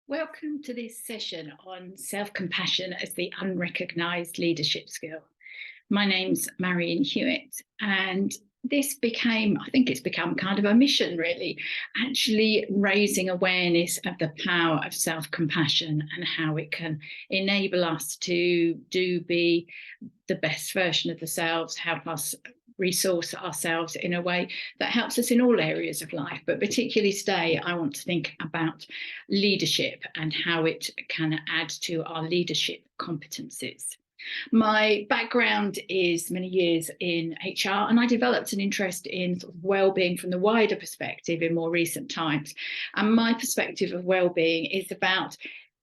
Welcome to this session on self-compassion as the unrecognised leadership skill. My name's Marion Hewitt, and this became, I think it's become kind of a mission really, actually raising awareness of the power of self-compassion and how it can enable us to be the best version of ourselves, help us resource ourselves in a way that helps us in all areas of life. But particularly today, I want to think about leadership and how it can add to our leadership competencies. My background is many years in HR, and I developed an interest in sort of well-being from the wider perspective in more recent times. And my perspective of well-being is about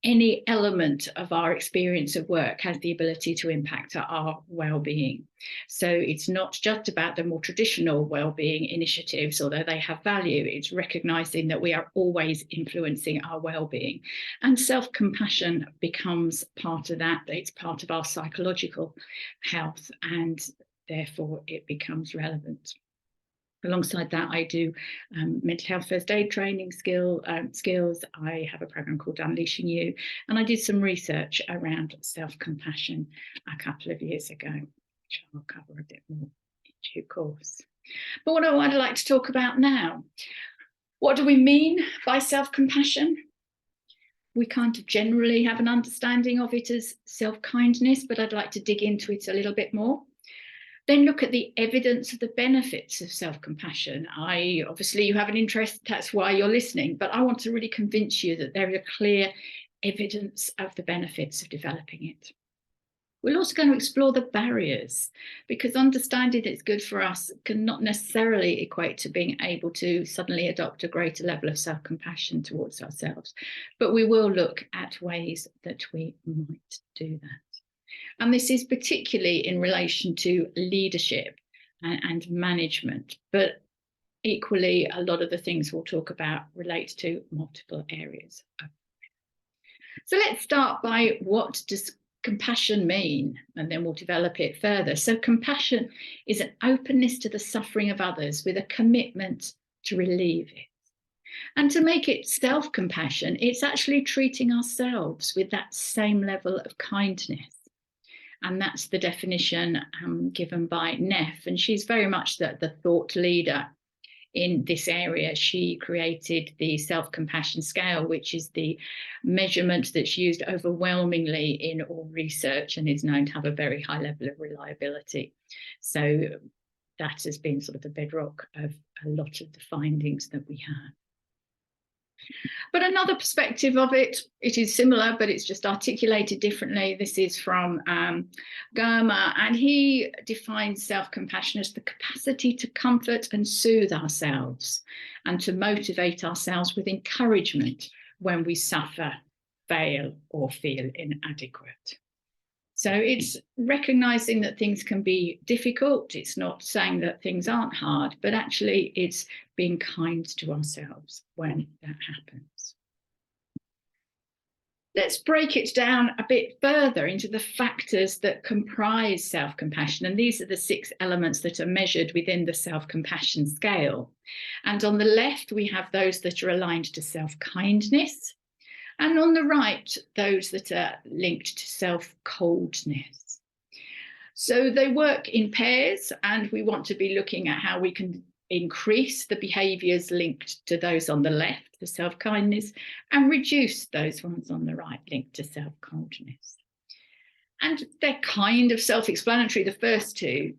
any element of our experience of work has the ability to impact our well-being. So it's not just about the more traditional well-being initiatives, although they have value. It's recognizing that we are always influencing our well-being. And self-compassion becomes part of that. It's part of our psychological health, and therefore it becomes relevant. Alongside that, I do mental health first aid training skills. I have a program called Unleashing You, and I did some research around self-compassion a couple of years ago, which I'll cover a bit more in due course. But what I'd like to talk about now, what do we mean by self-compassion? We kind of generally have an understanding of it as self-kindness, but I'd like to dig into it a little bit more. Then look at the evidence of the benefits of self-compassion. Obviously you have an interest, that's why you're listening, but I want to really convince you that there is clear evidence of the benefits of developing it. We're also going to explore the barriers, because understanding that it's good for us can not necessarily equate to being able to suddenly adopt a greater level of self-compassion towards ourselves. But we will look at ways that we might do that. And this is particularly in relation to leadership and management, but equally a lot of the things we'll talk about relate to multiple areas. So let's start by, what does compassion mean? And then we'll develop it further. So compassion is an openness to the suffering of others with a commitment to relieve it. And to make it self-compassion, it's actually treating ourselves with that same level of kindness. And that's the definition given by Neff. And she's very much the thought leader in this area. She created the self-compassion scale, which is the measurement that's used overwhelmingly in all research and is known to have a very high level of reliability. So that has been sort of the bedrock of a lot of the findings that we have. But another perspective of it, it is similar, but it's just articulated differently. This is from Germer, and he defines self-compassion as the capacity to comfort and soothe ourselves and to motivate ourselves with encouragement when we suffer, fail, or feel inadequate. So it's recognizing that things can be difficult. It's not saying that things aren't hard, but actually it's being kind to ourselves when that happens. Let's break it down a bit further into the factors that comprise self-compassion. And these are the 6 elements that are measured within the self-compassion scale. And on the left, we have those that are aligned to self-kindness. And on the right, those that are linked to self-coldness. So they work in pairs, and we want to be looking at how we can increase the behaviours linked to those on the left, the self-kindness, and reduce those ones on the right linked to self-coldness. And they're kind of self-explanatory, the first 2.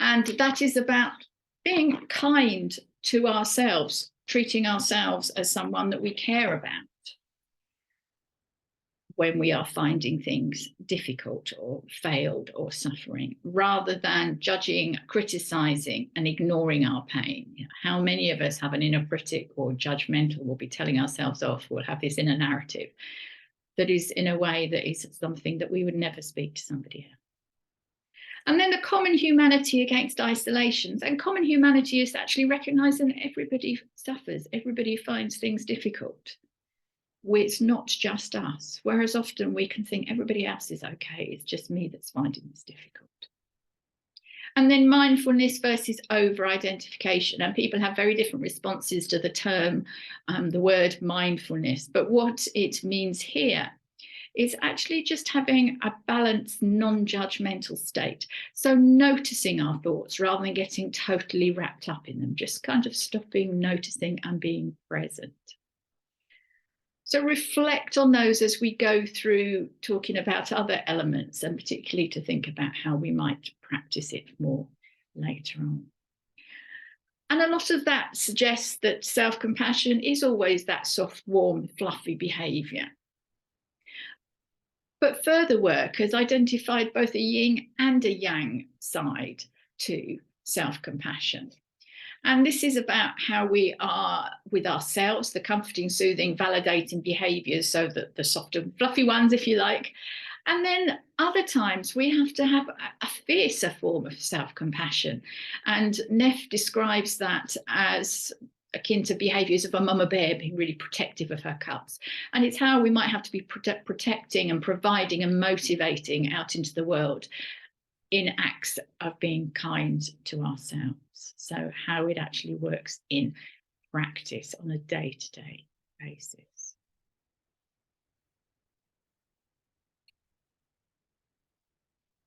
And that is about being kind to ourselves, treating ourselves as someone that we care about when we are finding things difficult or failed or suffering, rather than judging, criticising and ignoring our pain. How many of us have an inner critic or judgmental, will be telling ourselves off, we'll have this inner narrative that is in a way that is something that we would never speak to somebody else. And then the common humanity against isolations. And common humanity is actually recognising that everybody suffers, everybody finds things difficult. It's not just us, whereas often we can think everybody else is okay, it's just me that's finding this difficult. And then mindfulness versus over-identification. And people have very different responses to the term, the word mindfulness. But what it means here is actually just having a balanced, non-judgmental state. So noticing our thoughts rather than getting totally wrapped up in them, just kind of stopping, noticing and being present. So reflect on those as we go through talking about other elements, and particularly to think about how we might practice it more later on. And a lot of that suggests that self-compassion is always that soft, warm, fluffy behaviour. But further work has identified both a yin and a yang side to self-compassion. And this is about how we are with ourselves, the comforting, soothing, validating behaviours, so that the soft and fluffy ones, if you like. And then other times we have to have a fiercer form of self-compassion. And Neff describes that as akin to behaviours of a mama bear being really protective of her cubs. And it's how we might have to be protecting and providing and motivating out into the world in acts of being kind to ourselves. So how it actually works in practice on a day-to-day basis.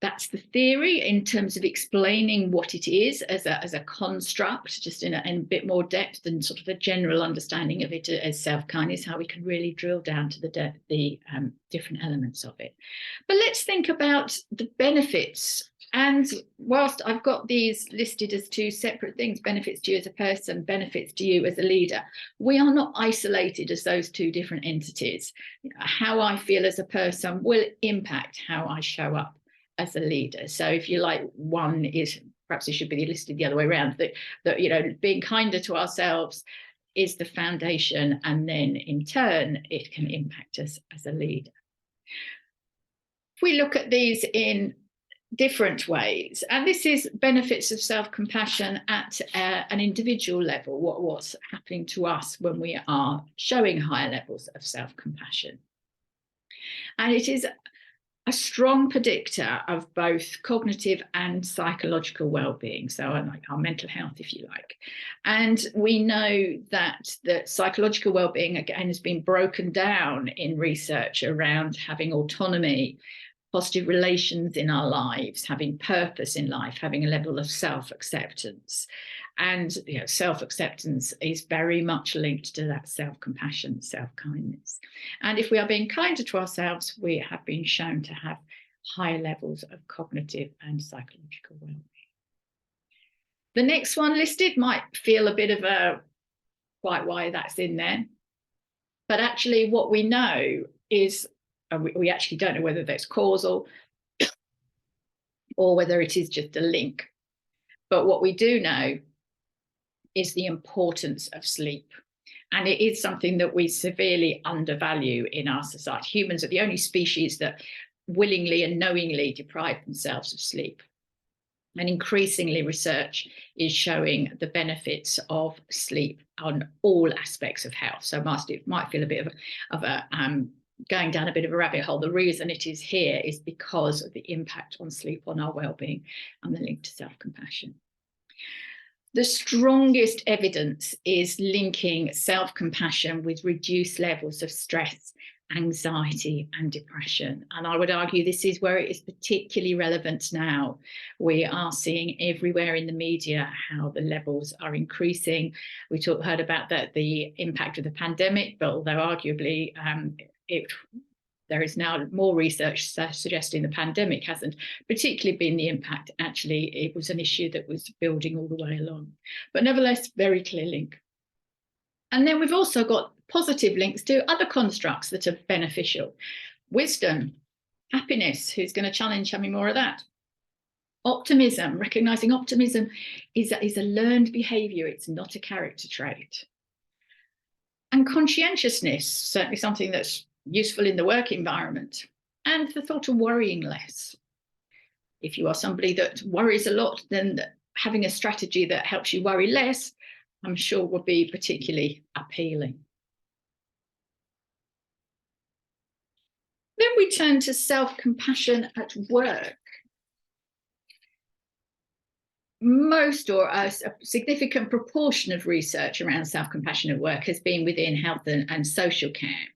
That's the theory in terms of explaining what it is as a construct, just in a bit more depth than sort of a general understanding of it as self-kindness, how we can really drill down to the different elements of it. But let's think about the benefits. And whilst I've got these listed as two separate things, benefits to you as a person, benefits to you as a leader, we are not isolated as those two different entities. How I feel as a person will impact how I show up as a leader. So if you like, one is, perhaps it should be listed the other way around, that being kinder to ourselves is the foundation, and then in turn it can impact us as a leader. If we look at these in different ways, and this is benefits of self-compassion at an individual level, what's happening to us when we are showing higher levels of self-compassion. And it is a strong predictor of both cognitive and psychological well-being, so like our mental health, if you like. And we know that psychological well-being, again, has been broken down in research around having autonomy, positive relations in our lives, having purpose in life, having a level of self-acceptance. And self-acceptance is very much linked to that self-compassion, self-kindness. And if we are being kinder to ourselves, we have been shown to have higher levels of cognitive and psychological well-being. The next one listed might feel a bit of a quite why that's in there. But actually what we know is, we actually don't know whether that's causal or whether it is just a link. But what we do know is the importance of sleep. And it is something that we severely undervalue in our society. Humans are the only species that willingly and knowingly deprive themselves of sleep. And increasingly research is showing the benefits of sleep on all aspects of health. So it might feel a bit of a going down a bit of a rabbit hole. The reason it is here is because of the impact on sleep on our well-being and the link to self-compassion. The strongest evidence is linking self-compassion with reduced levels of stress, anxiety and depression. And I would argue this is where it is particularly relevant now. We are seeing everywhere in the media how the levels are increasing. We heard about the impact of the pandemic, but although arguably there is now more research suggesting the pandemic hasn't particularly been the impact. Actually, it was an issue that was building all the way along. But nevertheless, very clear link. And then we've also got positive links to other constructs that are beneficial. Wisdom, happiness, who's going to challenge having more of that? Optimism, recognizing optimism is a learned behavior, it's not a character trait. And conscientiousness, certainly something that's useful in the work environment. And the thought of worrying less. If you are somebody that worries a lot, then having a strategy that helps you worry less, I'm sure will be particularly appealing. Then we turn to self-compassion at work. most or a significant proportion of research around self-compassionate work has been within health and social care.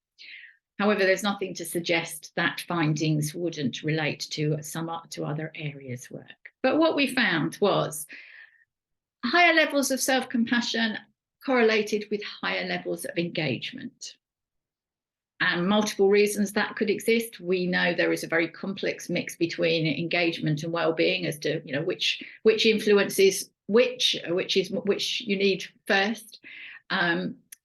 However, there's nothing to suggest that findings wouldn't relate to other areas' work. But what we found was higher levels of self-compassion correlated with higher levels of engagement. And multiple reasons that could exist. We know there is a very complex mix between engagement and well-being as to which influences which you need first.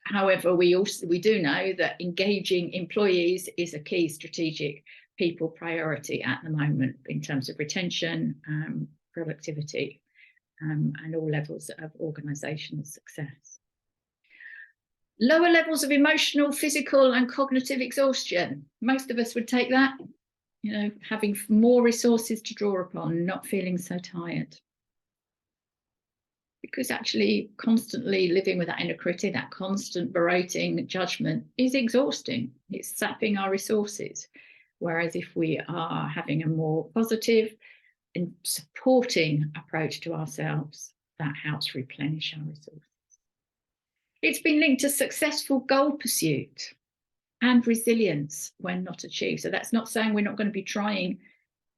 However, we do know that engaging employees is a key strategic people priority at the moment in terms of retention, productivity, and all levels of organisational success. Lower levels of emotional, physical, and cognitive exhaustion. Most of us would take that, having more resources to draw upon, not feeling so tired. Because actually constantly living with that inner critic, that constant berating judgment is exhausting. It's sapping our resources. Whereas if we are having a more positive and supporting approach to ourselves, that helps replenish our resources. It's been linked to successful goal pursuit and resilience when not achieved. So that's not saying we're not going to be trying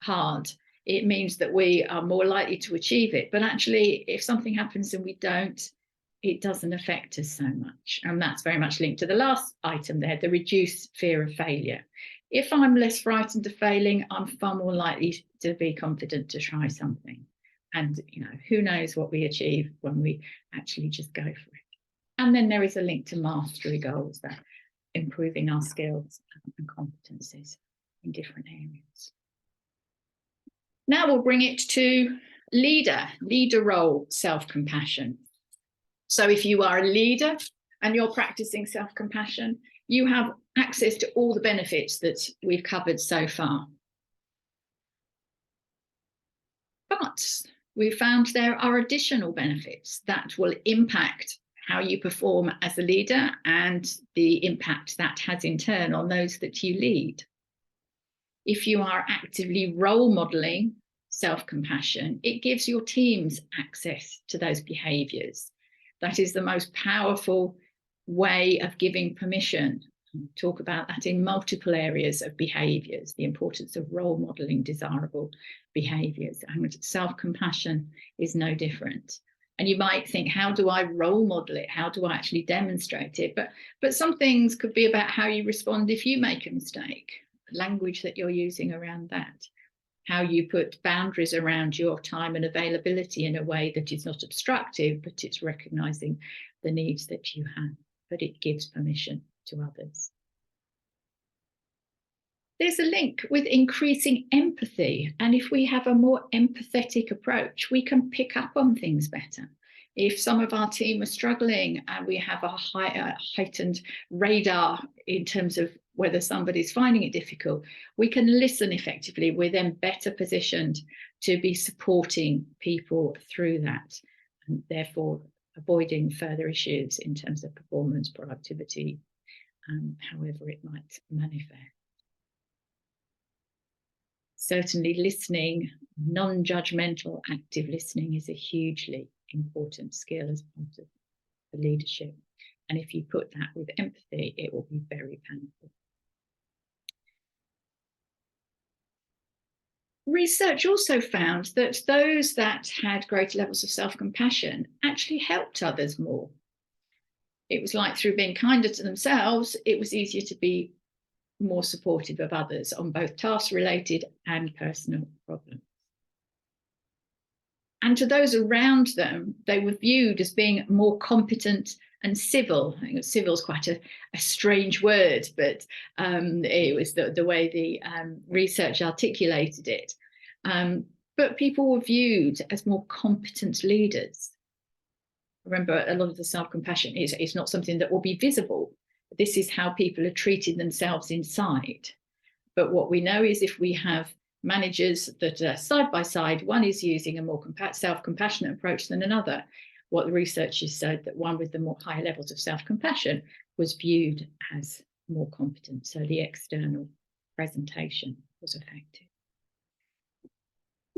hard. It means that we are more likely to achieve it. But actually, if something happens and we don't, it doesn't affect us so much. And that's very much linked to the last item there, the reduced fear of failure. If I'm less frightened of failing, I'm far more likely to be confident to try something. And who knows what we achieve when we actually just go for it. And then there is a link to mastery goals, that improving our skills and competencies in different areas. Now we'll bring it to leader role self-compassion. So if you are a leader and you're practicing self-compassion, you have access to all the benefits that we've covered so far. But we found there are additional benefits that will impact how you perform as a leader and the impact that has in turn on those that you lead. If you are actively role modeling self-compassion, it gives your teams access to those behaviours. That is the most powerful way of giving permission. We'll talk about that in multiple areas of behaviours, the importance of role modeling desirable behaviours, and self-compassion is no different. And you might think, how do I role model it? How do I actually demonstrate it? But some things could be about how you respond if you make a mistake, language that you're using around that, how you put boundaries around your time and availability in a way that is not obstructive, but it's recognising the needs that you have, but it gives permission to others. There's a link with increasing empathy. And if we have a more empathetic approach, we can pick up on things better. If some of our team are struggling and we have a heightened radar in terms of whether somebody's finding it difficult, we can listen effectively. We're then better positioned to be supporting people through that, and therefore avoiding further issues in terms of performance, productivity, however it might manifest. Certainly listening, non-judgmental, active listening is a hugely important skill as part of the leadership. And if you put that with empathy, it will be very powerful. Research also found that those that had greater levels of self-compassion actually helped others more. It was like through being kinder to themselves, it was easier to be more supportive of others on both task-related and personal problems. And to those around them, they were viewed as being more competent and civil. I think civil is quite a strange word, but it was the way the research articulated it. But people were viewed as more competent leaders. Remember, a lot of the self-compassion is not something that will be visible. This is how people are treating themselves inside. But what we know is if we have managers that are side by side, one is using a more self-compassionate approach than another. What the researchers said that one with the more higher levels of self-compassion was viewed as more competent. So the external presentation was affected.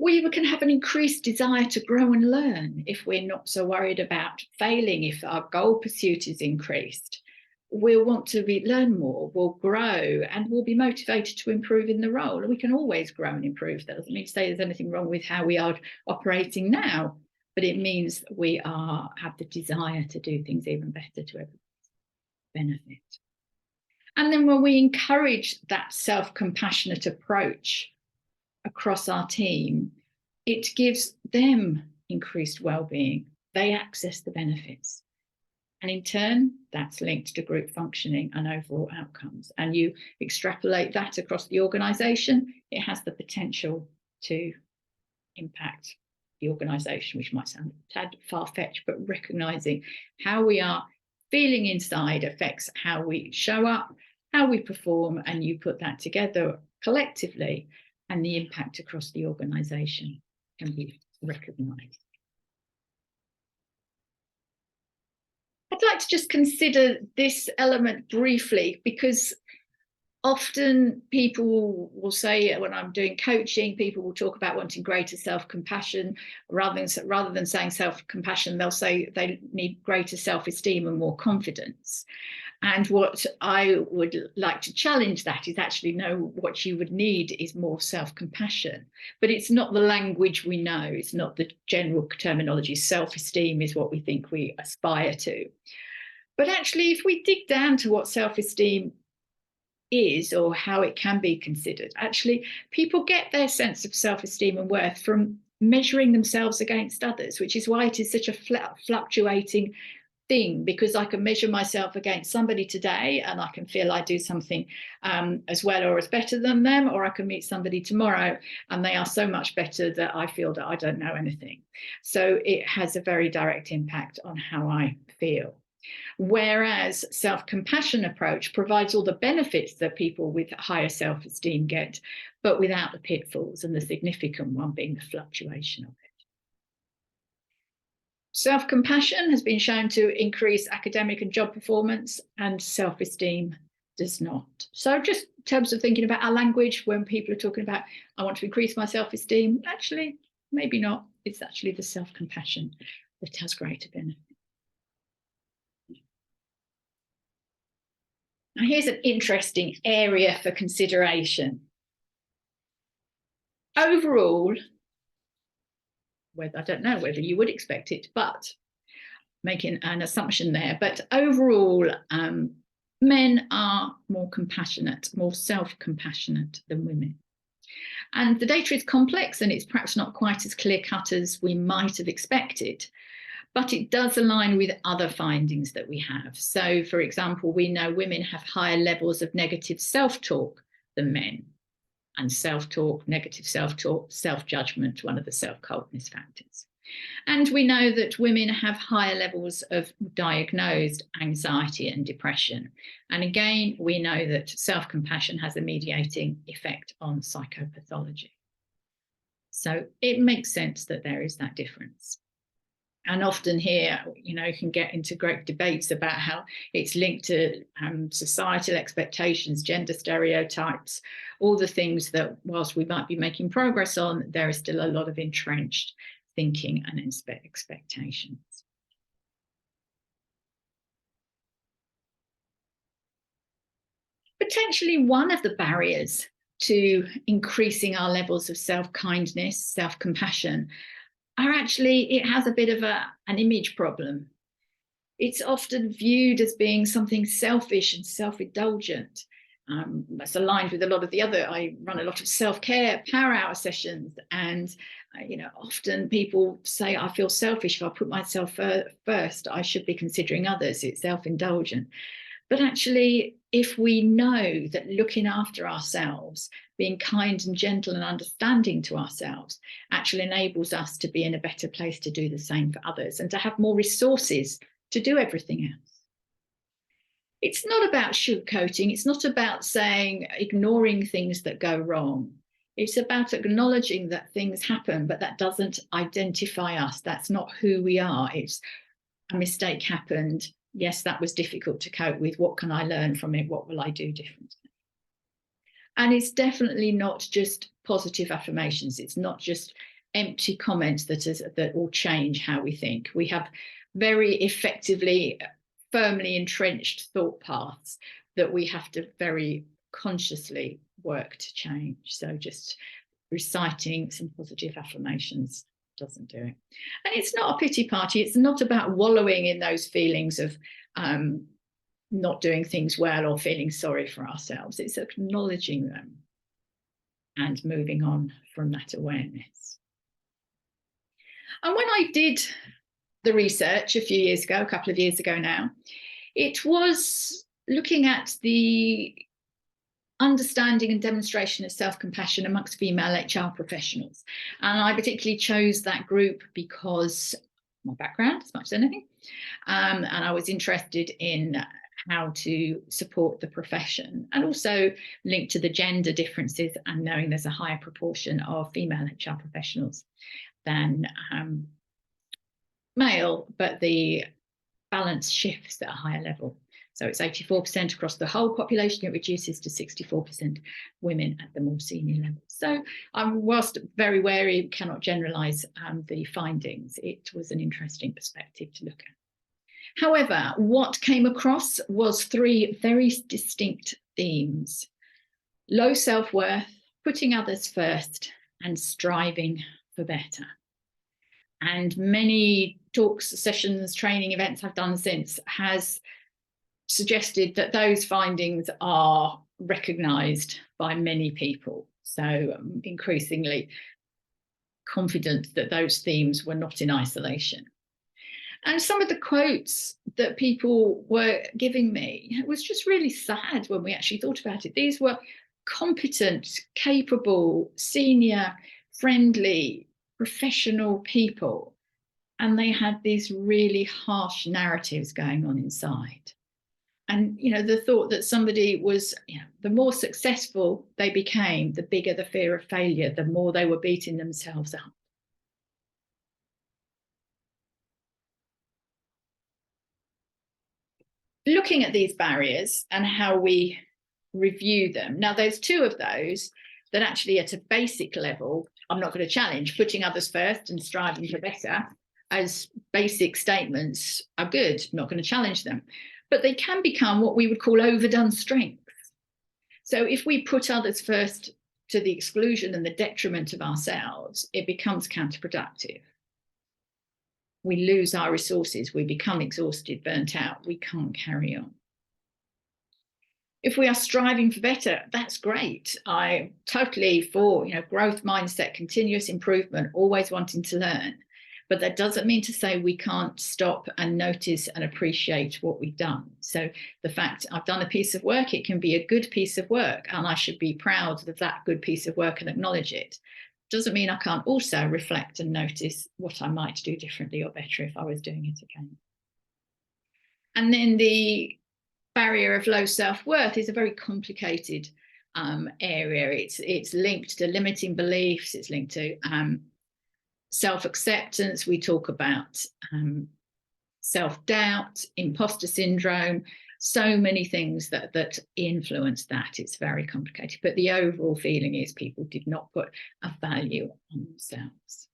We can have an increased desire to grow and learn if we're not so worried about failing. If our goal pursuit is increased, we'll want to learn more, we'll grow, and we'll be motivated to improve in the role. And we can always grow and improve. That doesn't mean to say there's anything wrong with how we are operating now, but it means we have the desire to do things even better to everybody's benefit. And then when we encourage that self-compassionate approach across our team, it gives them increased well-being. They access the benefits. And in turn, that's linked to group functioning and overall outcomes. And you extrapolate that across the organisation, it has the potential to impact the organisation, which might sound a tad far-fetched, but recognising how we are feeling inside affects how we show up, how we perform, and you put that together collectively, and the impact across the organisation can be recognised. I'd like to just consider this element briefly, because often people will say, when I'm doing coaching, people will talk about wanting greater self-compassion. Rather than saying self-compassion, they'll say they need greater self-esteem and more confidence. And what I would like to challenge that is actually, no, what you would need is more self-compassion. But it's not the language we know. It's not the general terminology. Self-esteem is what we think we aspire to. But actually, if we dig down to what self-esteem is, or how it can be considered, actually, people get their sense of self-esteem and worth from measuring themselves against others, which is why it is such a fluctuating thing, because I can measure myself against somebody today and I can feel I do something as well or as better than them, or I can meet somebody tomorrow and they are so much better that I feel that I don't know anything. So it has a very direct impact on how I feel. Whereas self-compassion approach provides all the benefits that people with higher self-esteem get, but without the pitfalls, and the significant one being the fluctuation of it. Self-compassion has been shown to increase academic and job performance, and self-esteem does not. So just in terms of thinking about our language, when people are talking about, I want to increase my self-esteem, actually, maybe not. It's actually the self-compassion that has greater benefit. Now, here's an interesting area for consideration. Overall, I don't know whether you would expect it, but making an assumption there, but overall, men are more compassionate, more self-compassionate than women. And the data is complex and it's perhaps not quite as clear-cut as we might have expected, but it does align with other findings that we have. So, for example, we know women have higher levels of negative self-talk than men. And self-talk, negative self-talk, self-judgment, one of the self-culpness factors. And we know that women have higher levels of diagnosed anxiety and depression. And again, we know that self-compassion has a mediating effect on psychopathology. So it makes sense that there is that difference. And often here, you can get into great debates about how it's linked to societal expectations, gender stereotypes, all the things that, whilst we might be making progress on, there is still a lot of entrenched thinking and expectations. Potentially one of the barriers to increasing our levels of self-kindness, self-compassion, it has a bit of an image problem. It's often viewed as being something selfish and self-indulgent. That's aligned with a lot of the other, I run a lot of self-care power hour sessions, and often people say, I feel selfish if I put myself first, I should be considering others, it's self-indulgent. But actually, if we know that looking after ourselves, being kind and gentle and understanding to ourselves actually enables us to be in a better place to do the same for others and to have more resources to do everything else. It's not about sugarcoating. It's not about ignoring things that go wrong. It's about acknowledging that things happen, but that doesn't identify us. That's not who we are. It's a mistake happened. Yes, that was difficult to cope with. What can I learn from it? What will I do differently? And it's definitely not just positive affirmations. It's not just empty comments that will change how we think. We have very effectively, firmly entrenched thought paths that we have to very consciously work to change. So just reciting some positive affirmations doesn't do it. And it's not a pity party. It's not about wallowing in those feelings of not doing things well or feeling sorry for ourselves. It's acknowledging them and moving on from that awareness. And when I did the research a few years ago, a couple of years ago now, it was looking at the understanding and demonstration of self-compassion amongst female HR professionals. And I particularly chose that group because my background, as much as anything, and I was interested in how to support the profession, and also linked to the gender differences and knowing there's a higher proportion of female HR professionals than male, but the balance shifts at a higher level. So it's 84% across the whole population. It reduces to 64% women at the more senior level. So whilst very wary, cannot generalise the findings, it was an interesting perspective to look at. However, what came across was three very distinct themes: low self-worth, putting others first, and striving for better. And many talks, sessions, training events I've done since has suggested that those findings are recognised by many people. So I'm increasingly confident that those themes were not in isolation. And some of the quotes that people were giving me, it was just really sad when we actually thought about it. These were competent, capable, senior, friendly, professional people. And they had these really harsh narratives going on inside. And, the thought that somebody was, the more successful they became, the bigger the fear of failure, the more they were beating themselves up. Looking at these barriers and how we review them. Now, there's two of those that actually at a basic level, I'm not going to challenge. Putting others first and striving for better as basic statements are good, not going to challenge them. But they can become what we would call overdone strengths. So if we put others first to the exclusion and the detriment of ourselves, it becomes counterproductive. We lose our resources, we become exhausted, burnt out, we can't carry on. If we are striving for better, that's great. I'm totally for growth mindset, continuous improvement, always wanting to learn. But that doesn't mean to say we can't stop and notice and appreciate what we've done. So the fact I've done a piece of work, it can be a good piece of work, and I should be proud of that good piece of work and acknowledge it. Doesn't mean I can't also reflect and notice what I might do differently or better if I was doing it again. And then the barrier of low self-worth is a very complicated area. It's linked to limiting beliefs, it's linked to self-acceptance. We talk about self-doubt, imposter syndrome, so many things that influence that. It's very complicated, but the overall feeling is people did not put a value on themselves.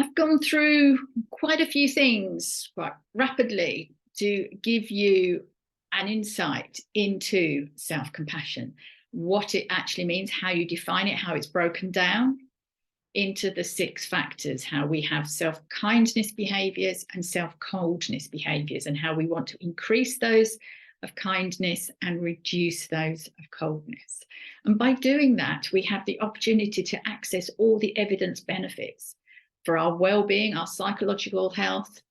I've gone through quite a few things quite rapidly to give you an insight into self-compassion, what it actually means, how you define it, how it's broken down into the 6 factors, how we have self-kindness behaviours and self-coldness behaviours, and how we want to increase those of kindness and reduce those of coldness. And by doing that, we have the opportunity to access all the evidence benefits for our well-being, our psychological health,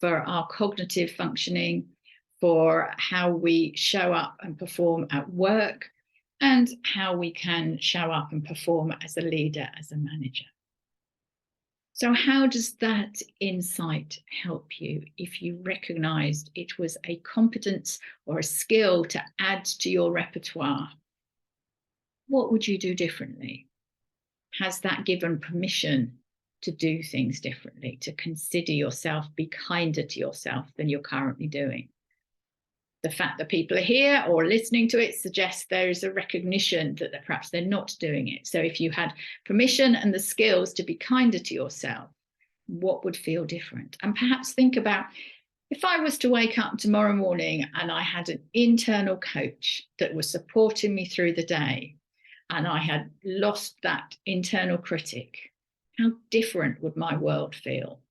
for our cognitive functioning, for how we show up and perform at work, and how we can show up and perform as a leader, as a manager. So how does that insight help you if you recognised it was a competence or a skill to add to your repertoire? What would you do differently? Has that given permission to do things differently, to consider yourself, be kinder to yourself than you're currently doing? The fact that people are here or listening to it suggests there is a recognition that perhaps they're not doing it. So if you had permission and the skills to be kinder to yourself, what would feel different? And perhaps think about, if I was to wake up tomorrow morning and I had an internal coach that was supporting me through the day, and I had lost that internal critic, how different would my world feel?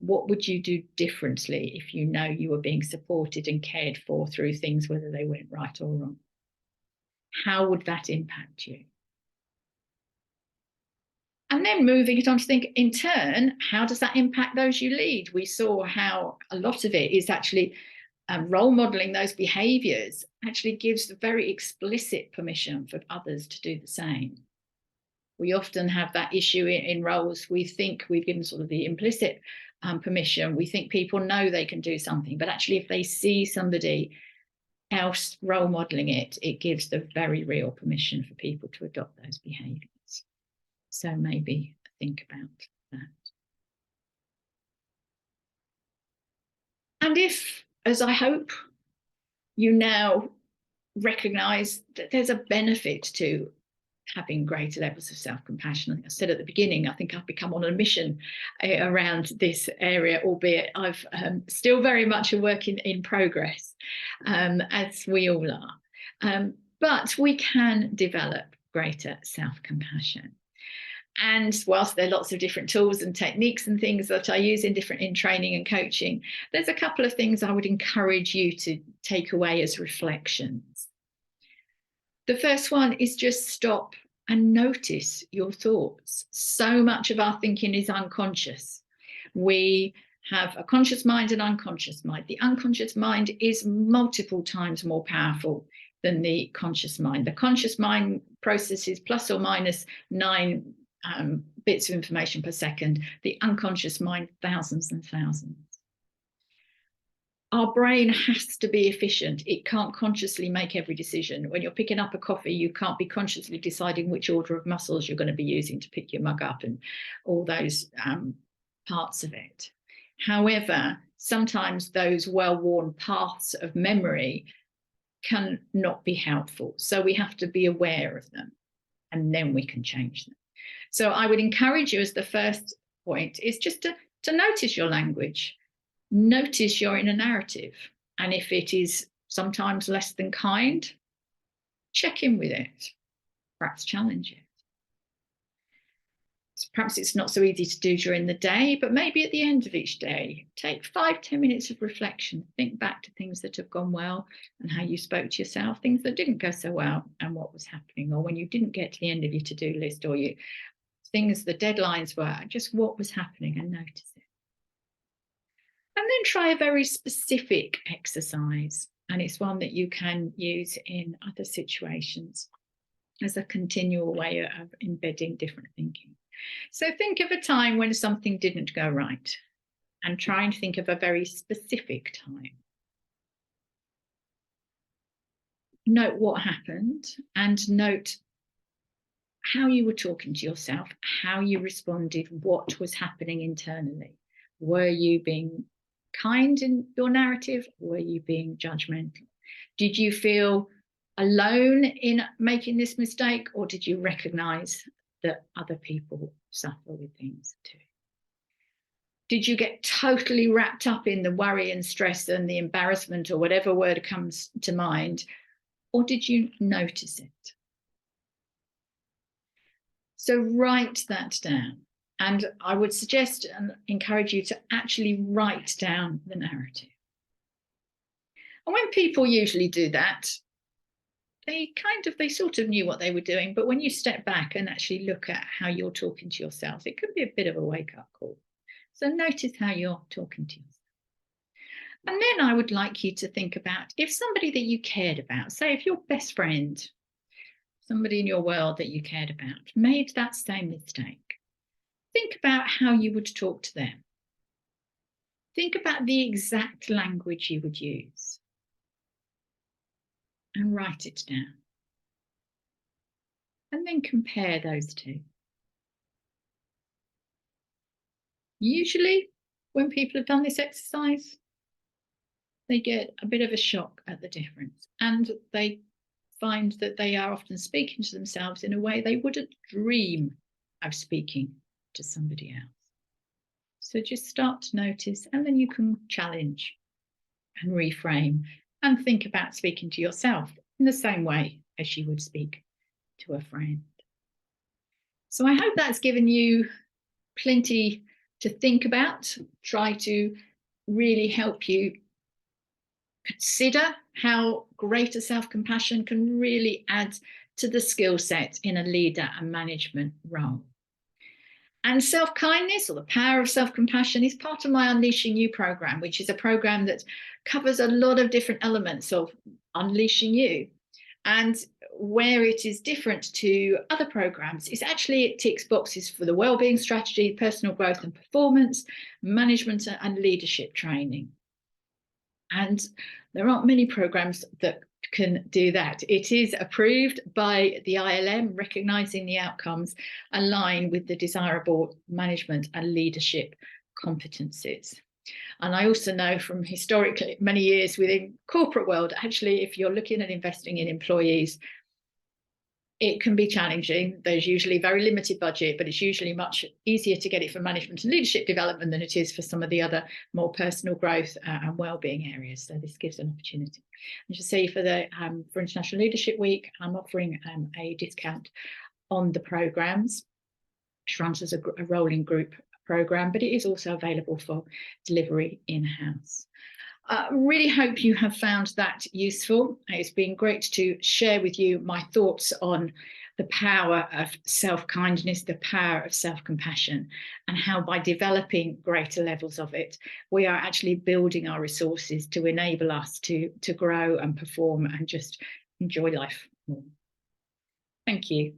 What would you do differently if you know you were being supported and cared for through things, whether they went right or wrong? How would that impact you? And then moving it on to think, in turn, how does that impact those you lead? We saw how a lot of it is actually role modeling those behaviours actually gives very explicit permission for others to do the same. We often have that issue in roles. We think we've given sort of the implicit permission. We think people know they can do something, but actually if they see somebody else role modeling it, it gives the very real permission for people to adopt those behaviours. So maybe think about that. And if, as I hope, you now recognise that there's a benefit to having greater levels of self-compassion. Like I said at the beginning, I think I've become on a mission around this area, albeit I've still very much a work in progress, as we all are. But we can develop greater self-compassion. And whilst there are lots of different tools and techniques and things that I use in training and coaching, there's a couple of things I would encourage you to take away as reflections. The first one is just stop and notice your thoughts. So much of our thinking is unconscious. We have a conscious mind and unconscious mind. The unconscious mind is multiple times more powerful than the conscious mind. The conscious mind processes plus or minus 9 bits of information per second. The unconscious mind, thousands and thousands. Our brain has to be efficient. It can't consciously make every decision. When you're picking up a coffee, you can't be consciously deciding which order of muscles you're going to be using to pick your mug up and all those parts of it. However, sometimes those well-worn paths of memory can not be helpful. So we have to be aware of them, and then we can change them. So I would encourage you, as the first point, is just to notice your language. Notice your inner narrative. And if it is sometimes less than kind, check in with it, perhaps challenge it. Perhaps it's not so easy to do during the day, but maybe at the end of each day, take 5-10 minutes of reflection. Think back to things that have gone well and how you spoke to yourself, things that didn't go so well and what was happening, or when you didn't get to the end of your to-do list, or things, the deadlines were, just what was happening, and notice it. And then try a very specific exercise, and it's one that you can use in other situations as a continual way of embedding different thinking. So think of a time when something didn't go right, and try and think of a very specific time. Note what happened, and note how you were talking to yourself, how you responded, what was happening internally. Were you being kind in your narrative? Were you being judgmental? Did you feel alone in making this mistake, or did you recognize that other people suffer with things too? Did you get totally wrapped up in the worry and stress and the embarrassment, or whatever word comes to mind, or did you notice it? So write that down. And I would suggest and encourage you to actually write down the narrative. And when people usually do that, they sort of knew what they were doing. But when you step back and actually look at how you're talking to yourself, it could be a bit of a wake-up call. So notice how you're talking to yourself. And then I would like you to think about, if somebody that you cared about, say if your best friend, somebody in your world that you cared about, made that same mistake, think about how you would talk to them. Think about the exact language you would use and write it down. And then compare those two. Usually, when people have done this exercise, they get a bit of a shock at the difference, and they find that they are often speaking to themselves in a way they wouldn't dream of speaking to somebody else. So just start to notice, and then you can challenge and reframe and think about speaking to yourself in the same way as you would speak to a friend. So I hope that's given you plenty to think about. Try to really help you consider how greater self-compassion can really add to the skill set in a leader and management role. And self-kindness, or the power of self-compassion, is part of my Unleashing You program, which is a program that covers a lot of different elements of unleashing you. And where it is different to other programs is actually it ticks boxes for the wellbeing strategy, personal growth and performance, management and leadership training. And there aren't many programs that can do that. It is approved by the ILM, recognising the outcomes align with the desirable management and leadership competencies. And I also know from historically many years within corporate world, actually, if you're looking at investing in employees, it can be challenging. There's usually very limited budget, but it's usually much easier to get it for management and leadership development than it is for some of the other more personal growth and wellbeing areas. So this gives an opportunity. And to see for the for International Leadership Week, I'm offering a discount on the programs, which runs as a rolling group program, but it is also available for delivery in-house. Really hope you have found that useful. It's been great to share with you my thoughts on the power of self-kindness, the power of self-compassion, and how by developing greater levels of it, we are actually building our resources to enable us to grow and perform and just enjoy life more. Thank you.